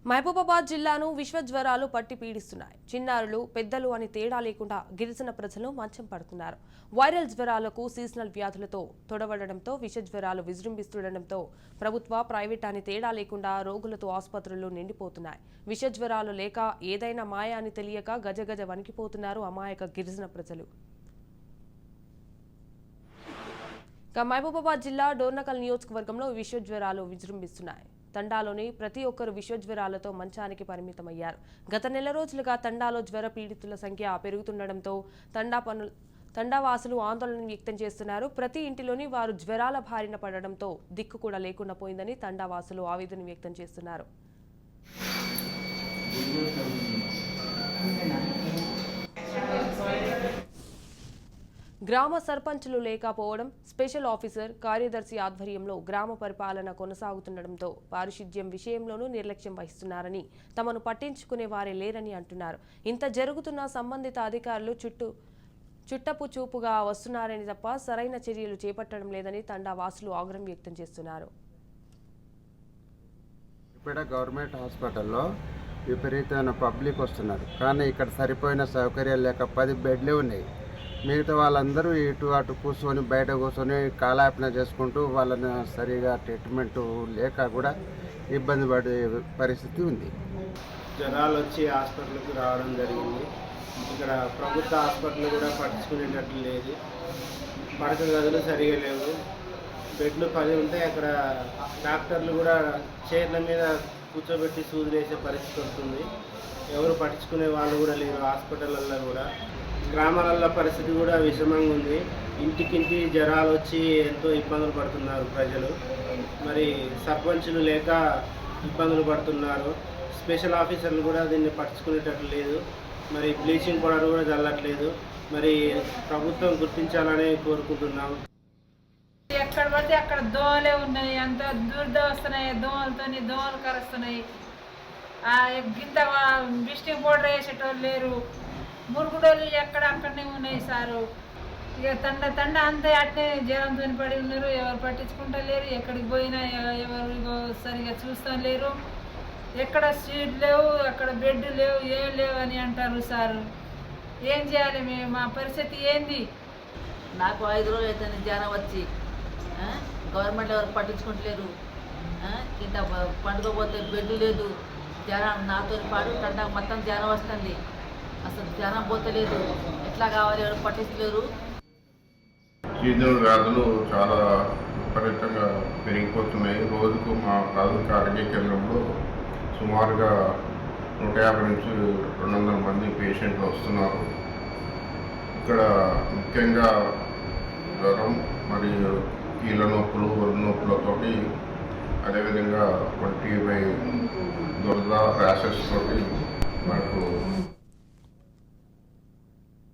మహబూబాబాద్ జిల్లాను విశ్వ జ్వరాలు పట్టి పీడిస్తున్నాయి. చిన్నారులు పెద్దలు అని తేడా లేకుండా గిరిజన ప్రజలు మంచం పడుతున్నారు. వైరల్ జ్వరాలకు సీజనల్ వ్యాధులతో తొడవడడంతో విష జ్వరాలు విజృంభిస్తుండటంతో ప్రభుత్వ ప్రైవేట్ అని తేడా లేకుండా రోగులతో ఆసుపత్రులు నిండిపోతున్నాయి. విష జ్వరాలు లేక ఏదైనా మాయ అని తెలియక గజగజ వణికిపోతున్నారు అమాయక గిరిజన ప్రజలు. మహబూబాబాద్ జిల్లా డోర్నకల్ నియోజకవర్గంలో విష జ్వరాలు విజృంభిస్తున్నాయి. తండాలోని ప్రతి ఒక్కరు విషజ్వరాలతో మంచానికి పరిమితమయ్యారు. గత నెల రోజులుగా తండాలో జ్వర పీడితుల సంఖ్య పెరుగుతుండటంతో తండావాసులు ఆందోళన వ్యక్తం చేస్తున్నారు. ప్రతి ఇంటిలోని వారు జ్వరాల బారిన పడడంతో దిక్కు కూడా లేకుండా పోయిందని తండావాసులు ఆవేదన వ్యక్తం చేస్తున్నారు. గ్రామ సర్పంచులు లేకపోవడం, స్పెషల్ ఆఫీసర్, కార్యదర్శి ఆధ్వర్యంలో గ్రామ పరిపాలన కొనసాగుతుండటంతో పారిశుధ్యం విషయంలోనూ నిర్లక్ష్యం వహిస్తున్నారని, తమను పట్టించుకునే వారే లేరని అంటున్నారు. ఇంత జరుగుతున్న సంబంధిత అధికారులు చుట్టపు చూపుగా వస్తున్నారని తప్ప సరైన చర్యలు చేపట్టడం లేదని తండా వాసులు ఆగ్రహం వ్యక్తం చేస్తున్నారు. గవర్నమెంట్ హాస్పిటల్లో విపరీతమైన పబ్లిక్ వస్తున్నారు, కానీ ఇక్కడ సరిపోయిన సౌకర్యాలు లేక 10 బెడ్లే ఉన్నాయి. మిగతా వాళ్ళందరూ ఇటు అటు కూర్చొని బయట కూర్చొని కాలాపన చేసుకుంటూ వాళ్ళని సరిగా ట్రీట్మెంట్ లేక కూడా ఇబ్బంది పడే పరిస్థితి ఉంది. జ్వరాలు వచ్చి హాస్పిటల్కి రావడం జరిగింది. ఇక్కడ ప్రభుత్వ హాస్పిటల్ కూడా పట్టించుకునేటట్లు లేదు. పడక గదులు సరిగా లేవు. బెడ్లు 10 ఉంటే అక్కడ డాక్టర్లు కూడా చైర్ల మీద కూర్చోబెట్టి సూదులు వేసే పరిస్థితి వస్తుంది. ఎవరు పట్టించుకునే వాళ్ళు కూడా లేరు. హాస్పిటల్లో కూడా గ్రామాలలో పరిస్థితి కూడా విషమంగా ఉంది. ఇంటికింటి జ్వరాలు వచ్చి ఎంతో ఇబ్బందులు పడుతున్నారు ప్రజలు. మరి సర్పంచులు లేక ఇబ్బందులు పడుతున్నారు. స్పెషల్ ఆఫీసర్లు కూడా దీన్ని పట్టించుకునేటట్లు లేదు. మరి బ్లీచింగ్ పౌడర్ కూడా చల్లట్లేదు. మరి ప్రభుత్వం గుర్తించాలని కోరుకుంటున్నాం. ఎక్కడ పడితే అక్కడ దోమలే ఉన్నాయి. అంత దురద వస్తున్నాయి. దోమలు కరుస్తున్నాయి. గింత బ్లీచింగ్ పౌడర్ వేసేటోళ్ళు లేరు. మురుగుడోళ్ళు ఎక్కడ అక్కడనే ఉన్నాయి సారు. ఇక తండ అంతే అట్నే జ్వరంతో పడి ఉన్నారు. ఎవరు పట్టించుకుంటలేరు. ఎక్కడికి పోయినా ఎవరు సరిగా చూస్తాం లేరు. ఎక్కడ సీట్ లేవు, అక్కడ బెడ్ లేవు, ఏం లేవు అని అంటారు సారు. ఏం చేయాలి మేము? మా పరిస్థితి ఏంది? నాకు 5 రోజులు అవుతుంది జ్వరం వచ్చి. గవర్నమెంట్ ఎవరు పట్టించుకుంటలేరు. కింద పండుకోపోతే బెడ్ లేదు. జ్వరం నాతో పాటు తండ మొత్తం జ్వరం వస్తుంది. అసలు జ్వరం పోతలేదు. ఎట్లా కావాలి? ఎవరు పట్టించలేరు. సీజనల్ వ్యాధులు చాలా విపరీతంగా పెరిగిపోతున్నాయి. రోజుకు మా ప్రాథమిక ఆరోగ్య కేంద్రంలో సుమారుగా 150 నుంచి 200 మంది పేషెంట్లు వస్తున్నారు. ఇక్కడ ముఖ్యంగా జ్వరం మరియు కీళ్ళ నొప్పులు, ఒళ్ళు నొప్పులతోటి, అదేవిధంగా ఒంటిపై దురద, ర్యాషెస్ తోటి మనకు